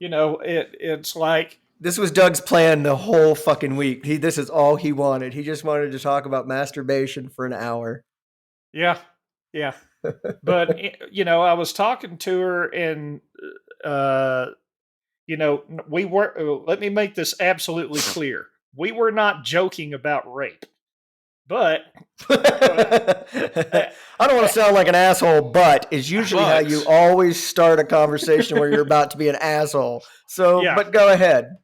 in. It's like This was Doug's plan the whole fucking week. This is all he wanted. He just wanted to talk about masturbation for an hour. yeah, yeah. But I was talking to her, and uh, we were. Let me make this absolutely clear: we were not joking about rape, but I don't want to sound like an asshole, but is usually how you always start a conversation where you're about to be an asshole. So, Yeah. but go ahead.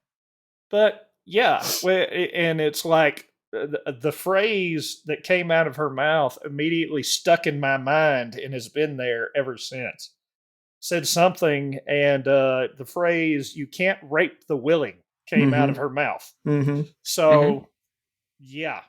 But yeah, and it's like the phrase that came out of her mouth immediately stuck in my mind and has been there ever since. Said something, and the phrase "you can't rape the willing" came out of her mouth. Mm-hmm. So, yeah.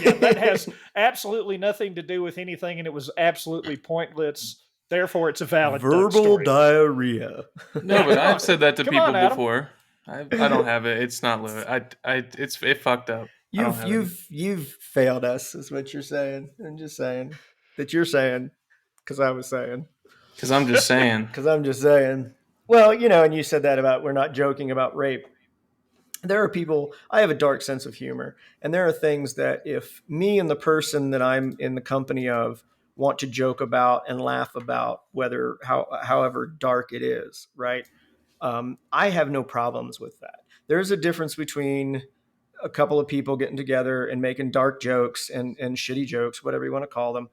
Yeah, that has absolutely nothing to do with anything, and it was absolutely pointless. Therefore, it's a valid Doug Verbal story. diarrhea. No, but I've said that to Come people on, Adam. before. I don't have it. It's not lit. It fucked up. I don't have it. You've failed us, is what you're saying. I'm just saying that you're saying because I was saying. Because I'm just saying. Because I'm just saying. Well, and you said that about we're not joking about rape. There are people, I have a dark sense of humor. And there are things that if me and the person that I'm in the company of want to joke about and laugh about, however dark it is, right? I have no problems with that. There's a difference between a couple of people getting together and making dark jokes and shitty jokes, whatever you want to call them,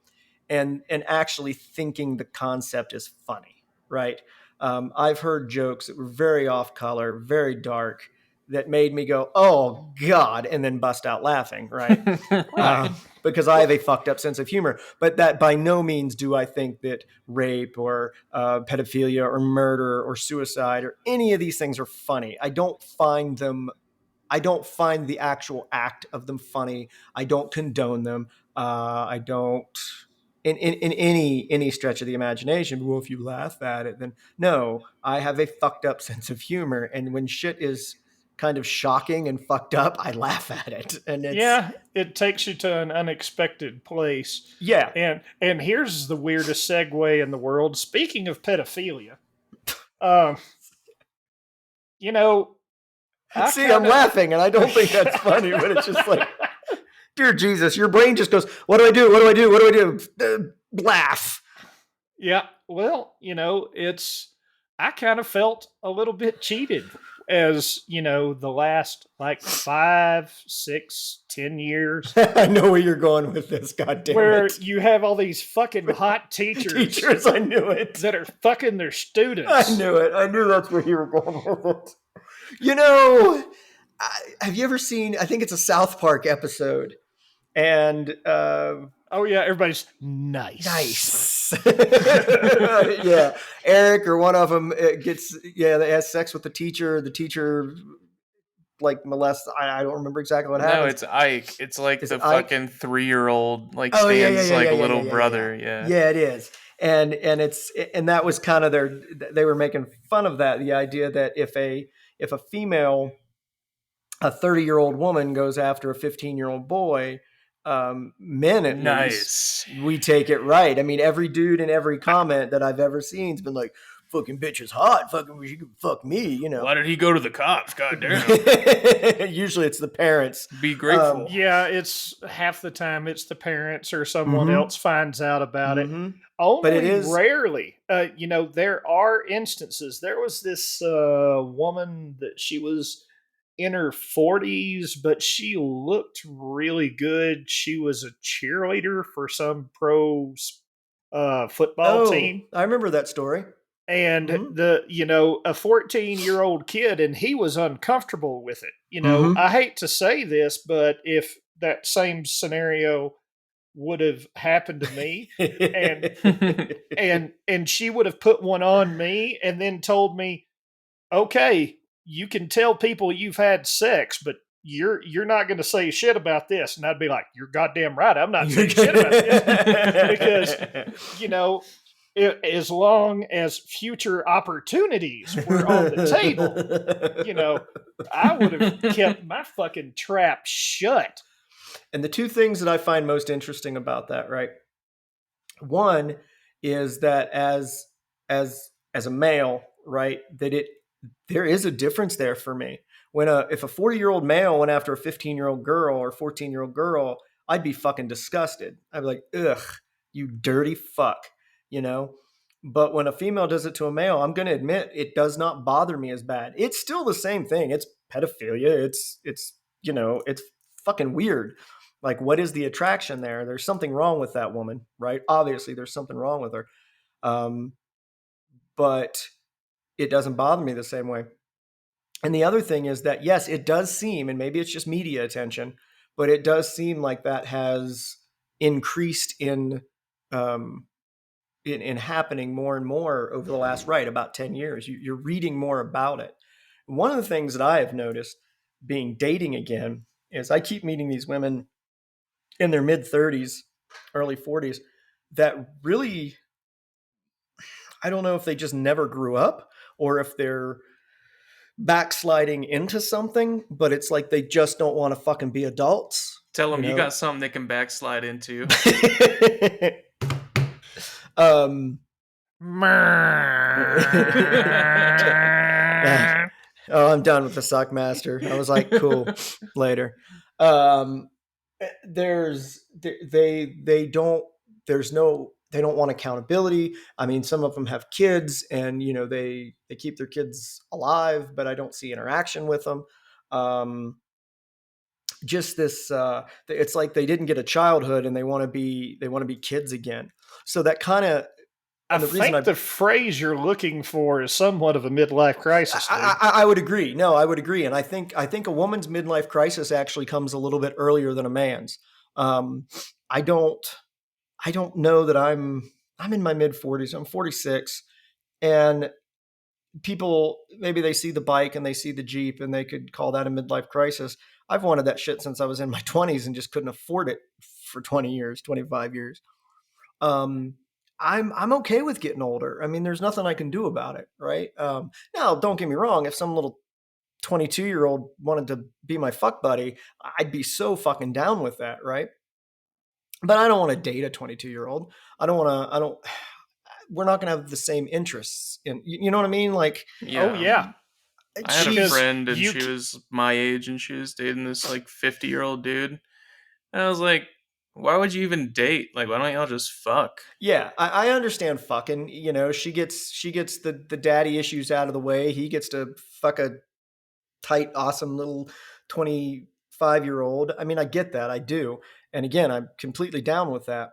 and actually thinking the concept is funny, right? I've heard jokes that were very off color, very dark, that made me go, "Oh God," and then bust out laughing, right? Right. Because I have a fucked up sense of humor. But that by no means do I think that rape or pedophilia or murder or suicide or any of these things are funny. I don't find the actual act of them funny. I don't condone them. I don't in any stretch of the imagination. Well, if you laugh at it, then no. I have a fucked up sense of humor, and when shit is kind of shocking and fucked up, I laugh at it, and it takes you to an unexpected place. Yeah. And here's the weirdest segue in the world. Speaking of pedophilia, um, I'm laughing, and I don't think that's funny, but it's just like, dear Jesus, your brain just goes, "What do I do? What do I do? What do I do?" Laugh. Yeah. Well, I kind of felt a little bit cheated as the last like 5, 6, 10 years, I know where you're going with this. God damn where it. you have all these fucking hot teachers Teachers, I knew it. that are fucking their I students. knew it. I knew that's where you were going with it. You know, have you ever seen? I think it's a South Park episode, and Oh yeah, everybody's nice. nice. Yeah, Eric or one of them gets they has sex with the teacher. The teacher like molests. I don't remember exactly what No, happens. it's Ike. It's like Is the it Ike? fucking 3-year-old, like Oh yeah, yeah, Stan's yeah, like yeah, yeah, yeah, little yeah, yeah, yeah. brother. Yeah. Yeah, it is. And it's and that was kind of their. They were making fun of that. The idea that if a female, a 30-year-old woman goes after a 15-year-old boy, men at least, Nice. we take it right. I mean, every dude in every comment that I've ever seen has been like, "Fucking bitch is hot. Fucking she could fuck me," you know. Why did he go to the cops? God damn. Usually, it's the parents. Be grateful. Yeah, it's half the time it's the parents or someone Mm-hmm. else finds out about it. Mm-hmm. But it Only is. rarely. There are instances. There was this woman that she was in her 40s, but she looked really good. She was a cheerleader for some pro football Oh, team. I remember that story. And Mm-hmm. a 14-year-old kid, and he was uncomfortable with it. Mm-hmm. I hate to say this, but if that same scenario would have happened to me, and and she would have put one on me and then told me, okay, you can tell people you've had sex, but you're not going to say shit about this. And I'd be like, you're goddamn right, I'm not saying shit about this. Because you know as long as future opportunities were on the table, I would have kept my fucking trap shut. And the two things that I find most interesting about that, right? One is that as a male, right, that it there is a difference there for me. When if a 40-year-old male went after a 15-year-old girl or 14-year-old girl, I'd be fucking disgusted. I'd be like, ugh, you dirty fuck, you know? But when a female does it to a male, I'm gonna admit it does not bother me as bad. It's still the same thing. It's pedophilia. It's fucking weird. Like, what is the attraction there? There's something wrong with that woman, right? Obviously, there's something wrong with her. Um, but it doesn't bother me the same way. And the other thing is that, yes, it does seem, and maybe it's just media attention, but it does seem like that has increased um, in happening more and more over the last, right, about 10 years. You're reading more about it. One of the things that I have noticed being dating again is I keep meeting these women in their mid 30s, early 40s that really, I don't know if they just never grew up or if they're backsliding into something, but it's like they just don't want to fucking be adults, Tell you him you know? got something they can backslide into. um, oh, I'm done with the Suckmaster. I was like, cool, later. Um, there's they don't there's no they don't want accountability. I mean, some of them have kids, and they keep their kids alive, but I don't see interaction with them. Um, just this, it's like they didn't get a childhood, and they want to be kids again. So that kind of I and the reason think the phrase you're looking for is somewhat of a midlife crisis, dude. I would agree. No, I would agree, and I think a woman's midlife crisis actually comes a little bit earlier than a man's. Um, I don't I don't know that I'm in my mid 40s. I'm 46, and people maybe they see the bike and they see the Jeep and they could call that a midlife crisis. I've wanted that shit since I was in my 20s and just couldn't afford it for 20 years, 25 years. Um, I'm okay with getting older. I mean, there's nothing I can do about it, right? Now, don't get me wrong. If some little 22-year-old wanted to be my fuck buddy, I'd be so fucking down with that, right? But I don't want to date a 22-year-old. I don't want to. I don't. We're not going to have the same interests. You know what I mean? Like Oh Yeah. yeah, I had a because she's friend and you she was my age and she was dating this like 50-year-old dude. And I was like, why would you even date? Like, why don't y'all just fuck? yeah. I understand fucking. She gets the daddy issues out of the way. He gets to fuck a tight, awesome little 25-year-old. I mean, I get that. I do. And again, I'm completely down with that.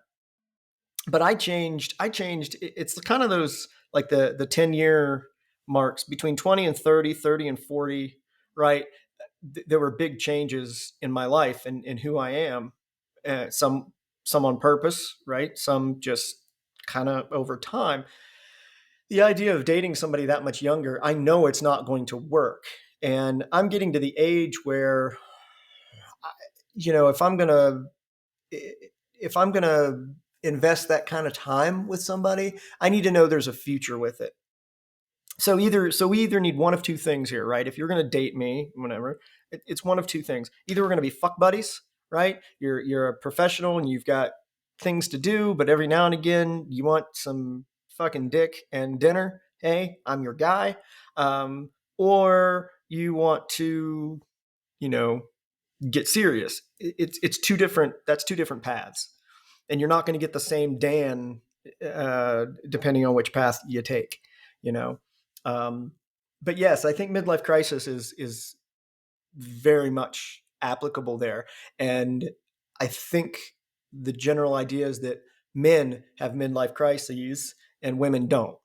But I changed. It's kind of those like the 10-year marks between 20 and 30, 30 and 40, right? There were big changes in my life and in who I am. Some on purpose, right? Some just kind of over time. The idea of dating somebody that much younger, I know it's not going to work. And I'm getting to the age where, you know, if I'm gonna invest that kind of time with somebody, I need to know there's a future with it. So we either need one of two things here, right? If you're gonna date me, whatever, it's one of two things. Either we're gonna be fuck buddies, right? You're a professional and you've got things to do, but every now and again you want some fucking dick and dinner. Hey, I'm your guy. Or you want to, you know, get serious. It's two different. That's two different paths, and you're not going to get the same Dan depending on which path you take. You know, um, but yes, I think midlife crisis is very much applicable there, and I think the general idea is that men have midlife crises and women don't.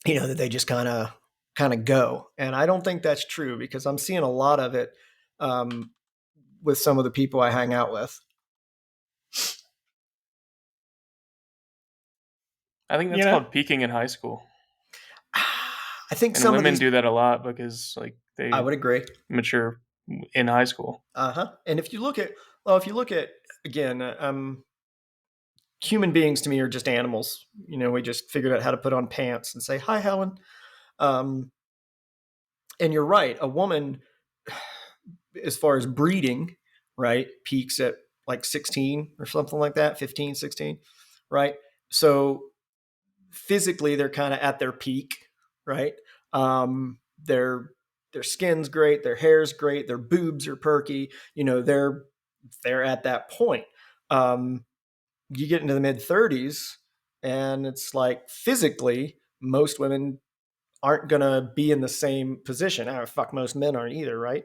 You know, that they just kind of go, and I don't think that's true because I'm seeing a lot of it um, with some of the people I hang out with. I think You that's know, called peaking in high school. I think And some of women these, do that a lot because like I they would agree. mature in high school. And if you look at again, human beings to me are just animals. You know, we just figured out how to put on pants and say hi, Helen. Um, and you're right. A woman, as far as breeding, right, peaks at like 16 or something like that, 15, 16, right? So physically they're kind of at their peak, right? Their skin's great, their hair's great, their boobs are perky. You know, they're at that point. Um, you get into the mid 30s, and it's like physically, most women aren't gonna be in the same position. Fuck, most men aren't either, right?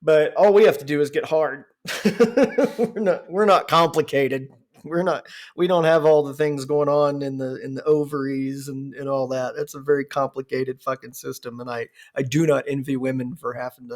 But all we have to do is get hard. We're not complicated. We're not we don't have all the things going on in the ovaries and all that. It's a very complicated fucking system, and I do not envy women for having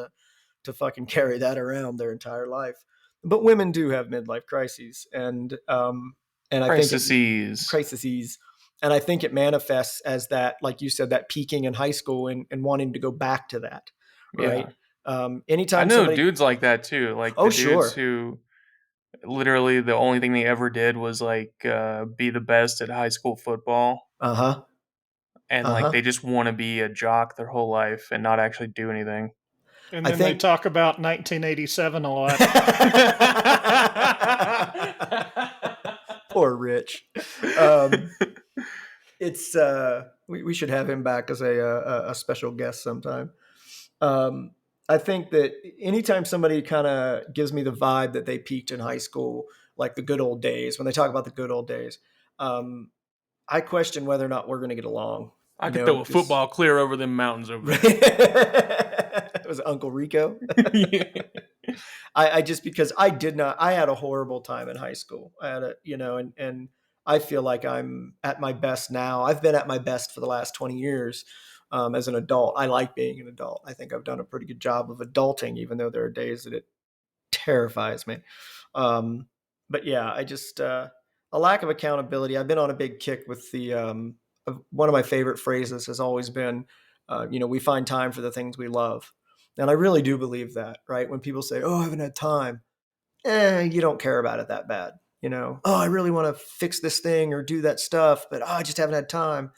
to fucking carry that around their entire life. But women do have midlife crises, and I think it Crises. crises, and I think it manifests as that, like you said, that peaking in high school and wanting to go back to that, right? Yeah. I Anytime know somebody, dudes like that too. Like oh the dudes sure, who literally the only thing they ever did was like be the best at high school football, uh huh, and uh like huh. they just want to be a jock their whole life and not actually do anything. and I then they think talk about 1987 a lot. poor Rich. Um, it's we should have him back as a special guest sometime. Um, I think that anytime somebody kind of gives me the vibe that they peaked in high school, like the good old days, when they talk about the good old days, um, I question whether or not we're going to get along. I You could know, throw a because football clear over them mountains over there. it was Uncle Rico. Yeah. I just because I did not, I had a horrible time in high school. I had a, you know, and I feel like I'm at my best now. I've been at my best for the last 20 years as an adult. I like being an adult. I think I've done a pretty good job of adulting, even though there are days that it terrifies me. Um, but yeah, I just a lack of accountability. I've been on a big kick with the one of my favorite phrases has always been, you know, we find time for the things we love, and I really do believe that. Right? When people say, "Oh, I haven't had time," you don't care about it that bad. You know, oh, I really want to fix this thing or do that stuff, but oh, I just haven't had time.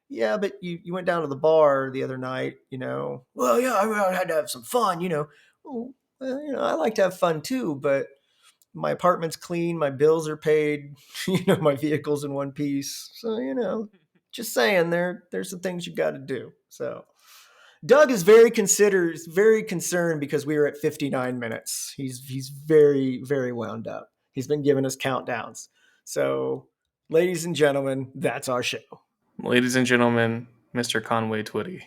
Yeah, but you went down to the bar the other night, you know. Well, yeah, I had to have some fun, you know. Well, you know, I like to have fun too, but my apartment's clean, my bills are paid, you know, my vehicle's in one piece. So, you know, just saying there's some things you got to do. So, Doug is very concerned because we were at 59 minutes. He's very wound up. He's been giving us countdowns. So, ladies and gentlemen, that's our show. Ladies and gentlemen, Mr. Conway Twitty.